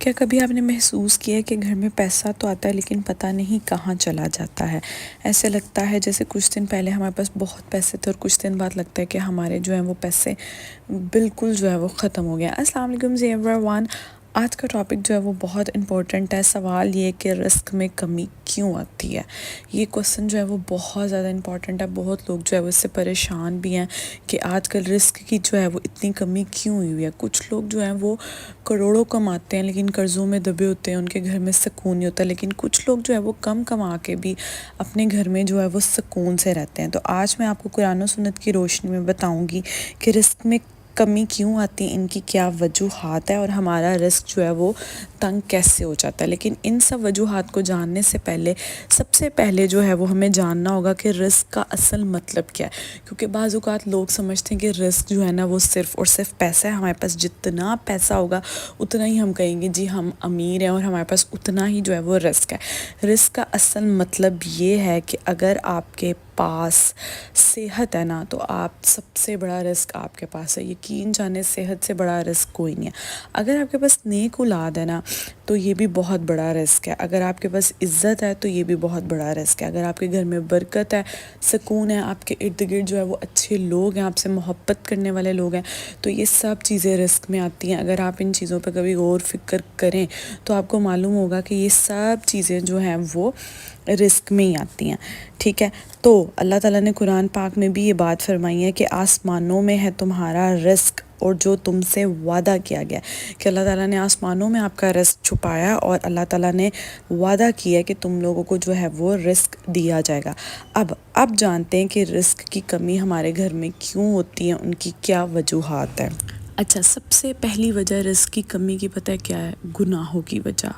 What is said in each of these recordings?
کیا کبھی آپ نے محسوس کیا ہے کہ گھر میں پیسہ تو آتا ہے لیکن پتہ نہیں کہاں چلا جاتا ہے؟ ایسے لگتا ہے جیسے کچھ دن پہلے ہمارے پاس بہت پیسے تھے اور کچھ دن بعد لگتا ہے کہ ہمارے جو ہیں وہ پیسے بالکل جو ہے وہ ختم ہو گئے ہیں۔ السلام علیکم ایوری ون۔ آج کا ٹاپک جو ہے وہ بہت امپورٹنٹ ہے۔ سوال یہ کہ رزق میں کمی کیوں آتی ہے؟ یہ کوسچن جو ہے وہ بہت زیادہ امپورٹنٹ ہے۔ بہت لوگ جو ہے وہ اس سے پریشان بھی ہیں کہ آج کل رزق کی جو ہے وہ اتنی کمی کیوں ہوئی ہے۔ کچھ لوگ جو ہیں وہ کروڑوں کماتے ہیں لیکن قرضوں میں دبے ہوتے ہیں، ان کے گھر میں سکون نہیں ہوتا، لیکن کچھ لوگ جو ہے وہ کم کما کے بھی اپنے گھر میں جو ہے وہ سکون سے رہتے ہیں۔ تو آج میں آپ کو قرآن و سنت کی روشنی میں بتاؤں گی کہ رزق میں کمی کیوں آتی ہے، ان کی کیا وجوہات ہے اور ہمارا رزق جو ہے وہ تنگ کیسے ہو جاتا ہے۔ لیکن ان سب وجوہات کو جاننے سے پہلے سب سے پہلے جو ہے وہ ہمیں جاننا ہوگا کہ رزق کا اصل مطلب کیا ہے، کیونکہ بعض اوقات لوگ سمجھتے ہیں کہ رزق جو ہے نا وہ صرف اور صرف پیسہ ہے۔ ہمارے پاس جتنا پیسہ ہوگا اتنا ہی ہم کہیں گے جی ہم امیر ہیں اور ہمارے پاس اتنا ہی جو ہے وہ رزق ہے۔ رزق کا اصل مطلب یہ ہے کہ اگر آپ کے پاس صحت ہے نا تو آپ سب سے بڑا رزق آپ کے پاس ہے۔ یقین جانے صحت سے بڑا رزق کوئی نہیں ہے۔ اگر آپ کے پاس نیک اولاد ہے نا تو یہ بھی بہت بڑا رزق ہے۔ اگر آپ کے پاس عزت ہے تو یہ بھی بہت بڑا رزق ہے۔ اگر آپ کے گھر میں برکت ہے، سکون ہے، آپ کے ارد گرد جو ہے وہ اچھے لوگ ہیں، آپ سے محبت کرنے والے لوگ ہیں، تو یہ سب چیزیں رزق میں آتی ہیں۔ اگر آپ ان چیزوں پہ کبھی غور فکر کریں تو آپ کو معلوم ہوگا کہ یہ سب چیزیں جو ہیں وہ رزق میں ہی آتی ہیں، ٹھیک ہے۔ تو اللہ تعالیٰ نے قرآن پاک میں بھی یہ بات فرمائی ہے کہ آسمانوں میں ہے تمہارا رزق اور جو تم سے وعدہ کیا گیا، کہ اللہ تعالیٰ نے آسمانوں میں آپ کا رزق چھپایا اور اللہ تعالیٰ نے وعدہ کیا کہ تم لوگوں کو جو ہے وہ رزق دیا جائے گا۔ اب جانتے ہیں کہ رزق کی کمی ہمارے گھر میں کیوں ہوتی ہے، ان کی کیا وجوہات ہیں۔ اچھا، سب سے پہلی وجہ رزق کی کمی کی پتہ ہے کیا ہے؟ گناہوں کی وجہ،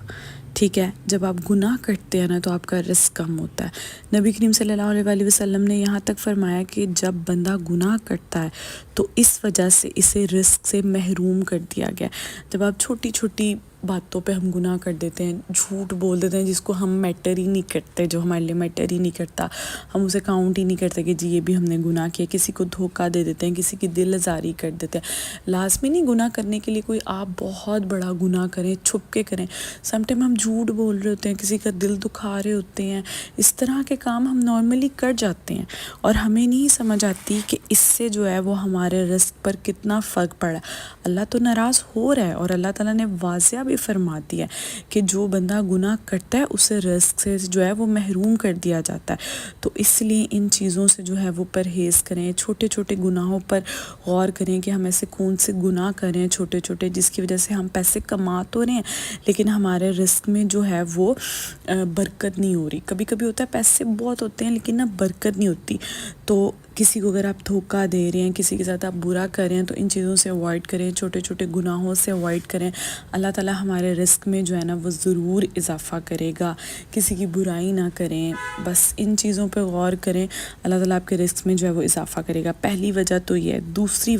ٹھیک ہے۔ جب آپ گناہ کرتے ہیں نا تو آپ کا رزق کم ہوتا ہے۔ نبی کریم صلی اللہ علیہ وسلم نے یہاں تک فرمایا کہ جب بندہ گناہ کرتا ہے تو اس وجہ سے اسے رزق سے محروم کر دیا گیا۔ جب آپ چھوٹی چھوٹی باتوں پہ ہم گناہ کر دیتے ہیں، جھوٹ بول دیتے ہیں جس کو ہم میٹر ہی نہیں کرتے، جو ہمارے لیے میٹر ہی نہیں کرتا، ہم اسے کاؤنٹ ہی نہیں کرتے کہ جی یہ بھی ہم نے گناہ کیا، کسی کو دھوکہ دے دیتے ہیں، کسی کی دل آزاری کر دیتے ہیں۔ لازمی نہیں گناہ کرنے کے لیے کوئی آپ بہت بڑا گناہ کریں، چھپ کے کریں۔ سم ٹائم ہم جھوٹ بول رہے ہوتے ہیں، کسی کا دل دکھا رہے ہوتے ہیں، اس طرح کے کام ہم نارملی کر جاتے ہیں اور ہمیں نہیں سمجھ آتی کہ اس سے جو ہے وہ ہمارے رزق پر کتنا فرق پڑا ہے۔ اللہ تو ناراض ہو رہا ہے اور اللہ تعالیٰ نے واضح بھی فرما دیا ہے کہ جو بندہ گناہ کرتا ہے اسے رزق سے جو ہے وہ محروم کر دیا جاتا ہے۔ تو اس لیے ان چیزوں سے جو ہے وہ پرہیز کریں، چھوٹے چھوٹے گناہوں پر غور کریں کہ ہم ایسے کون سے گناہ کریں چھوٹے چھوٹے جس کی وجہ سے ہم پیسے کما تو رہے ہیں لیکن ہمارے رزق میں جو ہے وہ برکت نہیں ہو رہی۔ کبھی کبھی ہوتا ہے پیسے بہت ہوتے ہیں لیکن نا برکت نہیں ہوتی۔ تو کسی کو اگر آپ دھوکہ دے رہے ہیں، کسی کے ساتھ آپ برا کر رہے ہیں تو ان چیزوں سے اوائڈ کریں، چھوٹے چھوٹے گناہوں سے اوائڈ کریں۔ اللہ تعالیٰ ہمارے رزق میں جو ہے نا وہ ضرور اضافہ کرے گا۔ کسی کی برائی نہ کریں، بس ان چیزوں پہ غور کریں، اللہ تعالیٰ آپ کے رزق میں جو ہے وہ اضافہ کرے گا۔ پہلی وجہ تو یہ ہے۔ دوسری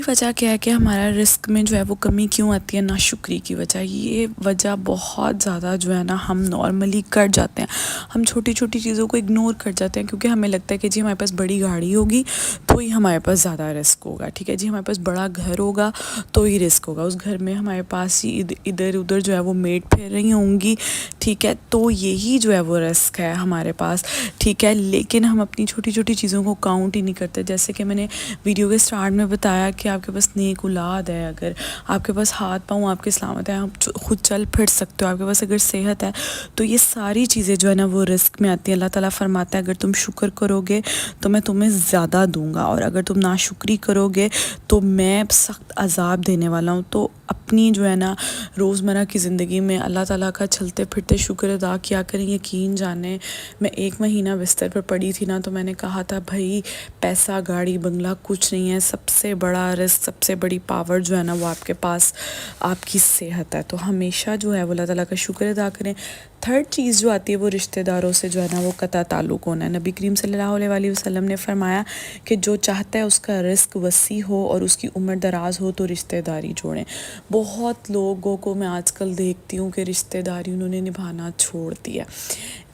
وجہ کیا ہے کہ ہمارا رزق میں جو ہے وہ کمی کیوں آتی ہے؟ ناشکری کی وجہ۔ یہ وجہ بہت زیادہ جو ہے نا ہم نارملی کر جاتے ہیں، ہم چھوٹی چھوٹی چیزوں کو اگنور کر جاتے ہیں کیونکہ ہمیں لگتا ہے کہ جی ہمارے پاس بڑی گاڑی ہوگی تو ہی ہمارے پاس زیادہ رزق ہوگا، ٹھیک ہے جی ہمارے پاس بڑا گھر ہوگا تو ہی رزق ہوگا، اس گھر میں ہمارے پاس ہی ادھر ادھر جو ہے وہ میڈ پھر رہی ہوں گی، ٹھیک ہے، تو یہی جو ہے وہ رزق ہے ہمارے پاس، ٹھیک ہے۔ لیکن ہم اپنی چھوٹی چھوٹی چیزوں کو کاؤنٹ ہی نہیں کرتے۔ جیسے کہ میں نے ویڈیو کے سٹارٹ میں بتایا کہ آپ کے پاس نیک اولاد ہے، اگر آپ کے پاس ہاتھ پاؤں آپ کے سلامت ہیں، آپ خود چل پھر سکتے ہو، آپ کے پاس اگر صحت ہے، تو یہ ساری چیزیں جو ہے نا وہ رزق میں آتی ہیں۔ اللہ تعالیٰ فرماتا ہے اگر تم شکر کرو گے تو میں تمہیں زیادہ دوں گا اور اگر تم ناشکری کرو گے تو میں سخت عذاب دینے والا ہوں۔ تو اپنی جو ہے نا روزمرہ کی زندگی میں اللہ تعالیٰ کا چلتے پھرتے شکر ادا کیا کریں۔ یقین جانیں میں 1 مہینہ بستر پر پڑی تھی نا تو میں نے کہا تھا بھائی پیسہ گاڑی بنگلہ کچھ نہیں ہے، سب سے بڑا رزق، سب سے بڑی پاور جو ہے نا وہ آپ کے پاس آپ کی صحت ہے۔ تو ہمیشہ جو ہے وہ اللہ تعالیٰ کا شکر ادا کریں۔ تھرڈ چیز جو آتی ہے وہ رشتہ داروں سے جو ہے نا وہ قطع تعلق ہونا ہے۔ نبی کریم صلی اللہ علیہ وسلم نے فرمایا کہ جو چاہتا ہے اس کا رزق وسیع ہو اور اس کی عمر دراز ہو تو رشتہ داری جوڑیں۔ بہت لوگوں کو میں آج کل دیکھتی ہوں کہ رشتہ داری انہوں نے نبھانا چھوڑ دیا۔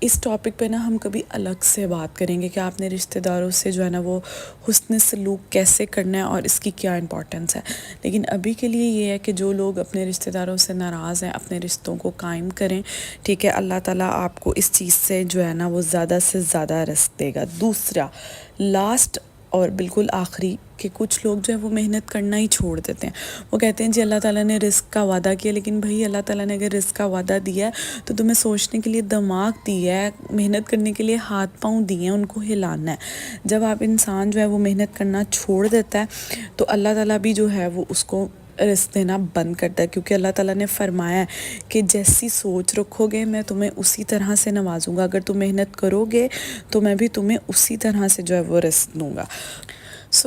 اس ٹاپک پہ نا ہم کبھی الگ سے بات کریں گے کہ آپ نے رشتہ داروں سے جو ہے نا وہ حسن سلوک کیسے کرنا ہے اور اس کی کیا امپورٹنس ہے. لیکن ابھی کے لیے یہ ہے کہ جو لوگ اپنے رشتہ داروں سے ناراض ہیں اپنے رشتوں کو قائم کریں. ٹھیک ہے, اللہ تعالیٰ آپ کو اس چیز سے جو ہے نا وہ زیادہ سے زیادہ رزق دے گا. دوسرا لاسٹ اور بالکل آخری کہ کچھ لوگ جو ہے وہ محنت کرنا ہی چھوڑ دیتے ہیں. وہ کہتے ہیں جی اللہ تعالیٰ نے رزق کا وعدہ کیا, لیکن بھائی اللہ تعالیٰ نے اگر رزق کا وعدہ دیا ہے تو تمہیں سوچنے کے لیے دماغ دیا ہے, محنت کرنے کے لیے ہاتھ پاؤں دیے ہیں, ان کو ہلانا ہے. جب آپ انسان جو ہے وہ محنت کرنا چھوڑ دیتا ہے تو اللہ تعالیٰ بھی جو ہے وہ اس کو رزق دینا بند کرتا ہے, کیونکہ اللہ تعالیٰ نے فرمایا ہے کہ جیسی سوچ رکھو گے میں تمہیں اسی طرح سے نوازوں گا. اگر تم محنت کرو گے تو میں بھی تمہیں اسی طرح سے جو ہے وہ رزق دوں گا.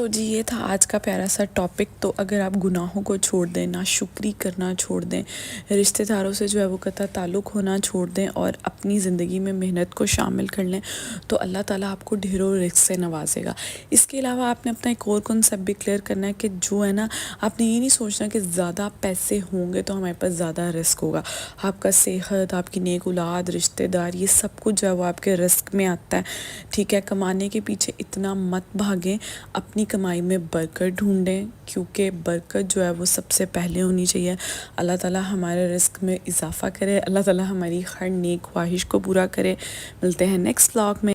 جی یہ تھا آج کا پیارا سا ٹاپک. تو اگر آپ گناہوں کو چھوڑ دیں, ناشکری کرنا چھوڑ دیں, رشتہ داروں سے جو ہے وہ قطع تعلق ہونا چھوڑ دیں اور اپنی زندگی میں محنت کو شامل کر لیں تو اللہ تعالیٰ آپ کو ڈھیروں رزق سے نوازے گا. اس کے علاوہ آپ نے اپنا ایک اور کنسیپٹ بھی کلیئر کرنا ہے کہ جو ہے نا آپ نے یہ نہیں سوچنا کہ زیادہ پیسے ہوں گے تو ہمارے پاس زیادہ رزق ہوگا. آپ کا صحت, آپ کی نیک اولاد, رشتہ دار, یہ سب کچھ جو ہے وہ آپ کے رزق میں آتا ہے. ٹھیک ہے, کمانے کے پیچھے اتنا مت بھاگیں, اپنی کمائی میں برکت ڈھونڈیں کیونکہ برکت جو ہے وہ سب سے پہلے ہونی چاہیے. اللہ تعالیٰ ہمارے رزق میں اضافہ کرے, اللہ تعالیٰ ہماری ہر نیک خواہش کو پورا کرے. ملتے ہیں نیکسٹ ولاگ میں.